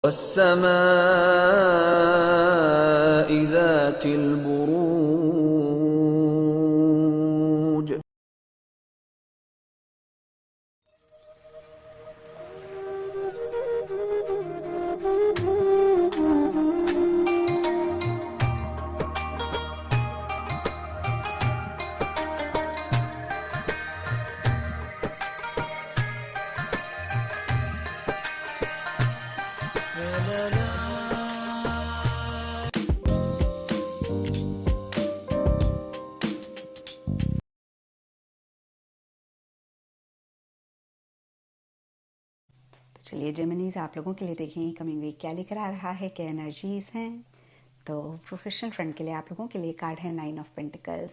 والسماء ذات البروج. चलिए जेमिनीज, आप लोगों के लिए देखें कमिंग वीक क्या लेकर आ रहा है, क्या एनर्जीज हैं. तो प्रोफेशनल फ्रंट के लिए आप लोगों के लिए कार्ड है 9 ऑफ पेंटिकल्स.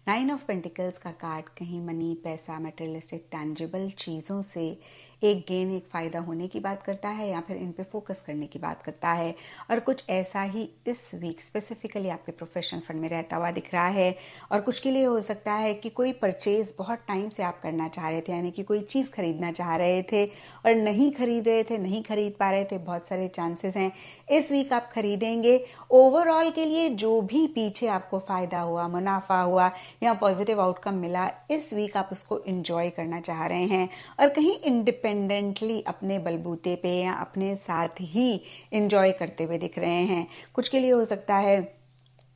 9 ऑफ पेंटिकल्स का कार्ड कहीं मनी, पैसा, मटेरियलिस्टिक टैंजिबल चीज़ों से एक गेन, एक फ़ायदा होने की बात करता है या फिर इन पे फोकस करने की बात करता है. और कुछ ऐसा ही इस वीक स्पेसिफिकली आपके प्रोफेशनल फ्रंट में रहता हुआ दिख रहा है. और कुछ के लिए हो सकता है कि कोई परचेज बहुत टाइम से आप करना चाह रहे थे, यानी कि कोई चीज़ खरीदना चाह रहे थे और नहीं खरीद रहे थे, नहीं खरीद पा रहे थे. बहुत सारे चांसेस हैं इस वीक आप खरीदेंगे. ओवरऑल के लिए जो भी पीछे आपको फ़ायदा हुआ, मुनाफा हुआ या पॉजिटिव आउटकम मिला, इस वीक आप उसको इंजॉय करना चाह रहे हैं और कहीं इंडिपेंडेंटली अपने बलबूते पे या अपने साथ ही इंजॉय करते हुए दिख रहे हैं. कुछ के लिए हो सकता है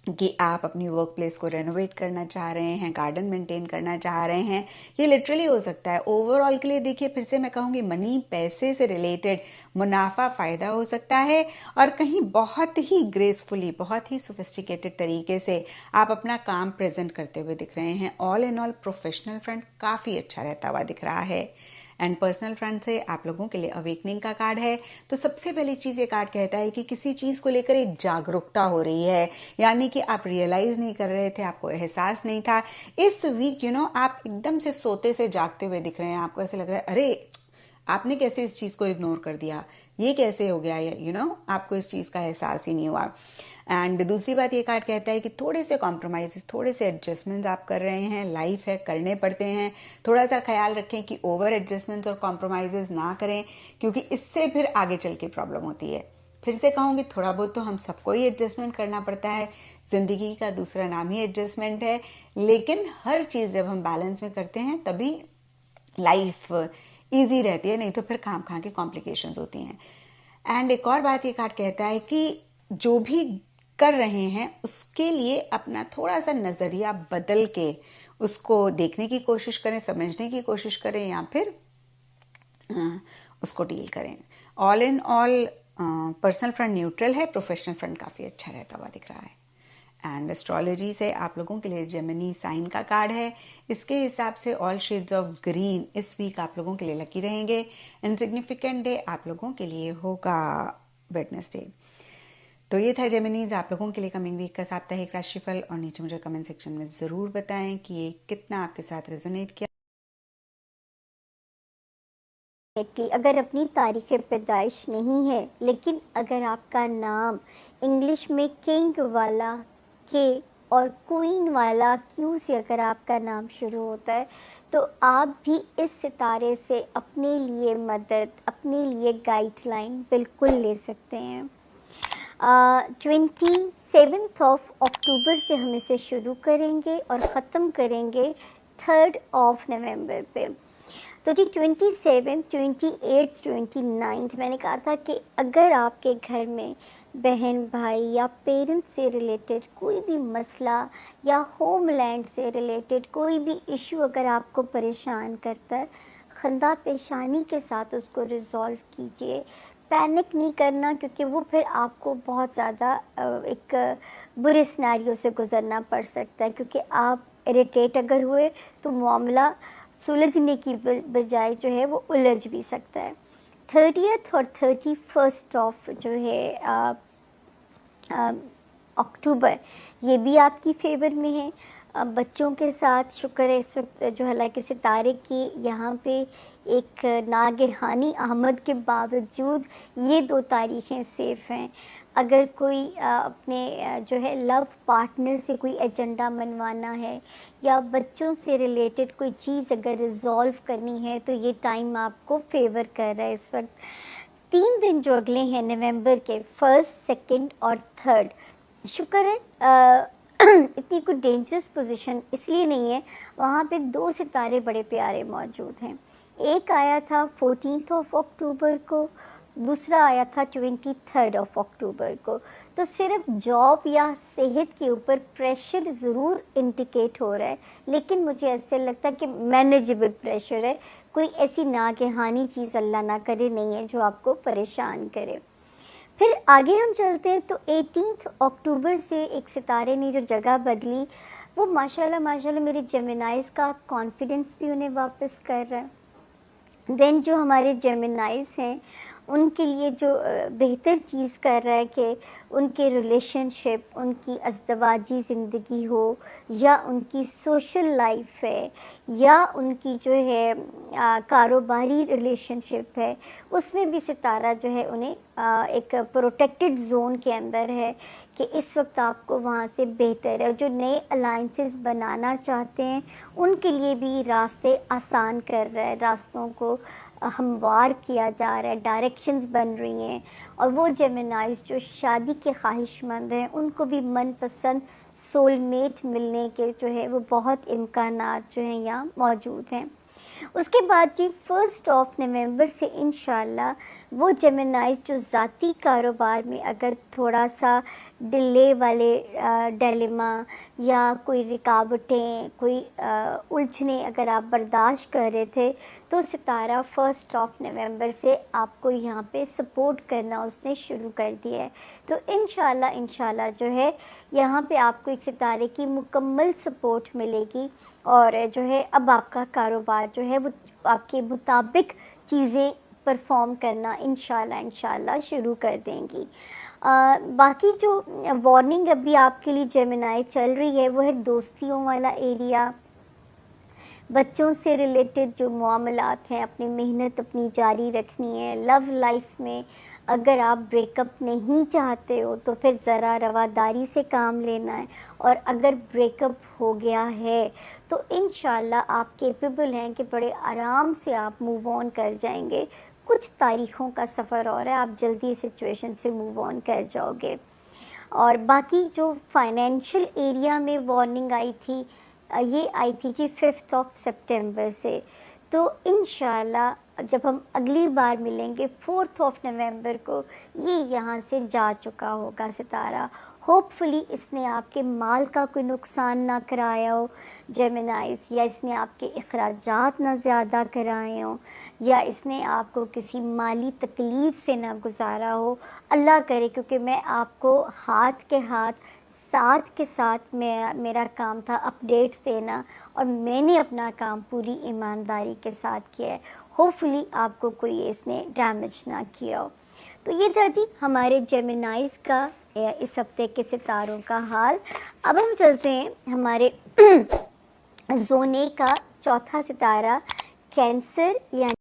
कि आप अपनी वर्क प्लेस को रेनोवेट करना चाह रहे हैं, गार्डन मेंटेन करना चाह रहे हैं. ये लिटरली हो सकता है. ओवरऑल के लिए देखिए, फिर से मैं कहूँगी मनी, पैसे से रिलेटेड मुनाफा, फ़ायदा हो सकता है और कहीं बहुत ही ग्रेसफुली, बहुत ही सोफिस्टिकेटेड तरीके से आप अपना काम प्रेजेंट करते हुए दिख रहे हैं. All in all professional front काफ़ी अच्छा रहता हुआ दिख रहा है. एंड पर्सनल फ्रंट से आप लोगों के लिए अवेकनिंग का कार्ड है. तो सबसे पहली चीज़ ये कार्ड कहता है कि किसी चीज़ को लेकर एक जागरूकता हो रही है, यानी कि आप रियलाइज नहीं कर रहे थे, आपको एहसास नहीं था. इस वीक आप एकदम से सोते से जागते हुए दिख रहे हैं. आपको ऐसे लग रहा है अरे आपने कैसे इस चीज़ को इग्नोर कर दिया, ये कैसे हो गया, आपको इस चीज़ का एहसास ही नहीं हुआ. एंड दूसरी बात ये कार्ड कहता है कि थोड़े से कॉम्प्रोमाइज़, थोड़े से एडजस्टमेंट्स आप कर रहे हैं. लाइफ है, करने पड़ते हैं. थोड़ा सा ख्याल रखें कि ओवर एडजस्टमेंट्स और कॉम्प्रोमाइज़ ना करें, क्योंकि इससे फिर आगे चल के प्रॉब्लम होती है. फिर से कहूँगी, थोड़ा बहुत तो हम सबको ही एडजस्टमेंट करना पड़ता है. ज़िंदगी का दूसरा नाम ही एडजस्टमेंट है. लेकिन हर चीज़ जब हम बैलेंस में करते हैं तभी लाइफ ईजी रहती है, नहीं तो फिर खाम खा के कॉम्प्लिकेशंस होती हैं. एंड एक और बात ये कार्ड कहता है कि जो भी कर रहे हैं उसके लिए अपना थोड़ा सा नज़रिया बदल के उसको देखने की कोशिश करें, समझने की कोशिश करें या फिर उसको डील करें. All in all personal front neutral है, प्रोफेशनल फ्रंट काफ़ी अच्छा रहता हुआ दिख रहा है. एंड एस्ट्रोलॉजी से आप लोगों के लिए जेमिनी साइन का कार्ड है. इसके हिसाब से ऑल शेड्स ऑफ ग्रीन इस वीक आप लोगों के लिए लकी रहेंगे. एंड सिग्निफिकेंट डे आप लोगों के लिए होगा वेडनेसडे. तो ये था जेमिनीज आप लोगों के लिए कमिंग वीक का साप्ताहिक राशिफल. और नीचे मुझे कमेंट सेक्शन में ज़रूर बताएं कि ये कितना आपके साथ रेजोनेट किया. कि अगर अपनी तारीख़ पैदाइश नहीं है, लेकिन अगर आपका नाम इंग्लिश में किंग वाला के और क्वीन वाला क्यू से अगर आपका नाम शुरू होता है, तो आप भी इस सितारे से अपने लिए मदद, अपने लिए गाइडलाइन बिल्कुल ले सकते हैं. 27 अक्टूबर से हम इसे शुरू करेंगे और ख़त्म करेंगे 3 नवंबर पे. तो जी 27, 28, 29 मैंने कहा था कि अगर आपके घर में बहन भाई या पेरेंट्स से रिलेटेड कोई भी मसला या होमलैंड से रिलेटेड कोई भी इशू अगर आपको परेशान करता है, खंदा पेशानी के साथ उसको रिज़ॉल्व कीजिए. पैनिक नहीं करना, क्योंकि वो फिर आपको बहुत ज़्यादा एक बुरे सिनेरियो से गुज़रना पड़ सकता है, क्योंकि आप इरिटेट अगर हुए तो मामला सुलझने की बजाय जो है वो उलझ भी सकता है. 30 और 31 ऑफ जो है अक्टूबर, ये भी आपकी फेवर में है. बच्चों के साथ शुक्र है इस वक्त जो है लाइक सितारे की यहाँ पे एक नागहानी आमद के बावजूद ये 2 तारीखें सेफ हैं. अगर कोई अपने जो है लव पार्टनर से कोई एजेंडा मनवाना है या बच्चों से रिलेटेड कोई चीज़ अगर रिज़ॉल्व करनी है, तो ये टाइम आपको फेवर कर रहा है इस वक्त. 3 दिन जो अगले हैं नवंबर के 1st, 2nd और 3rd, शुक्र है इतनी कोई डेंजरस पोजीशन इसलिए नहीं है, वहाँ पे 2 सितारे बड़े प्यारे मौजूद हैं। एक आया था 14th ऑफ अक्टूबर को, दूसरा आया था 23rd ऑफ अक्टूबर को। तो सिर्फ जॉब या सेहत के ऊपर प्रेशर ज़रूर इंडिकेट हो रहा है, लेकिन मुझे ऐसे लगता है कि मैनेजेबल प्रेशर है, कोई ऐसी नागहानी चीज़ अल्लाह ना करे नहीं है जो आपको परेशान करे। फिर आगे हम चलते हैं तो 18th अक्टूबर से एक सितारे ने जो जगह बदली, वो माशाल्लाह मेरे जेमिनाइज़ का कॉन्फिडेंस भी उन्हें वापस कर रहा है। देन जो हमारे जेमिनाइज़ हैं उनके लिए जो बेहतर चीज़ कर रहा है कि उनके रिलेशनशिप, उनकी अज़दवाजी ज़िंदगी हो या उनकी सोशल लाइफ है या उनकी जो है कारोबारी रिलेशनशिप है, उसमें भी सितारा जो है उन्हें एक प्रोटेक्टेड जोन के अंदर है कि इस वक्त आपको वहाँ से बेहतर है। जो नए अलाइंसेस बनाना चाहते हैं उनके लिए भी रास्ते आसान कर रहा है, रास्तों को हमवार किया जा रहा है, डायरेक्शंस बन रही हैं। और वो जेमिनाइज़ जो शादी के ख्वाहिशमंद हैं उनको भी मनपसंद सोलमेट मिलने के जो है वो बहुत इम्कानात जो हैं यहाँ मौजूद हैं। उसके बाद जी 1st ऑफ नवंबर से इंशाल्लाह वो जेमिनाइज़ जो ज़ाती कारोबार में अगर थोड़ा सा डिले वाले डिलेमा या कोई रुकावटें, कोई उलझने अगर आप बर्दाश्त कर रहे थे, तो सितारा 1st ऑफ नवंबर से आपको यहाँ पे सपोर्ट करना उसने शुरू कर दिया है। तो इंशाल्लाह जो है यहाँ पे आपको एक सितारे की मुकम्मल सपोर्ट मिलेगी और जो है अब आपका कारोबार जो है वो आपके मुताबिक चीज़ें परफॉर्म करना इंशाल्लाह शुरू कर देंगी। बाकी जो वार्निंग अभी आपके लिए जेमिनाई चल रही है वो है दोस्तियों वाला एरिया, बच्चों से रिलेटेड जो मामलात हैं, अपनी मेहनत अपनी जारी रखनी है। लव लाइफ में अगर आप ब्रेकअप नहीं चाहते हो तो फिर ज़रा रवादारी से काम लेना है, और अगर ब्रेकअप हो गया है तो इंशाल्लाह आप केपेबल हैं कि बड़े आराम से आप मूव ऑन कर जाएंगे। कुछ तारीख़ों का सफ़र और है, आप जल्दी सिचुएशन से मूव ऑन कर जाओगे। और बाकी जो फाइनेंशियल एरिया में वार्निंग आई थी, ये आई थी जी 5th ऑफ सितंबर से। तो इंशाल्लाह जब हम अगली बार मिलेंगे 4th ऑफ नवंबर को, ये यहाँ से जा चुका होगा सितारा। होपफुली इसने आपके माल का कोई नुकसान ना कराया हो जेमिनाइज़, या इसने आपके अखराजात ना ज़्यादा कराए हों, या इसने आपको किसी माली तकलीफ़ से ना गुजारा हो। अल्लाह करे, क्योंकि मैं आपको हाथ के साथ मेरा काम था अपडेट्स देना, और मैंने अपना काम पूरी ईमानदारी के साथ किया है। होपफुली आपको कोई इसने डैमेज ना किया हो। तो ये था जी हमारे जेमिनाइज़ का इस हफ्ते के सितारों का हाल। अब हम चलते हैं हमारे ज़ोन ए का चौथा सितारा कैंसर, यानी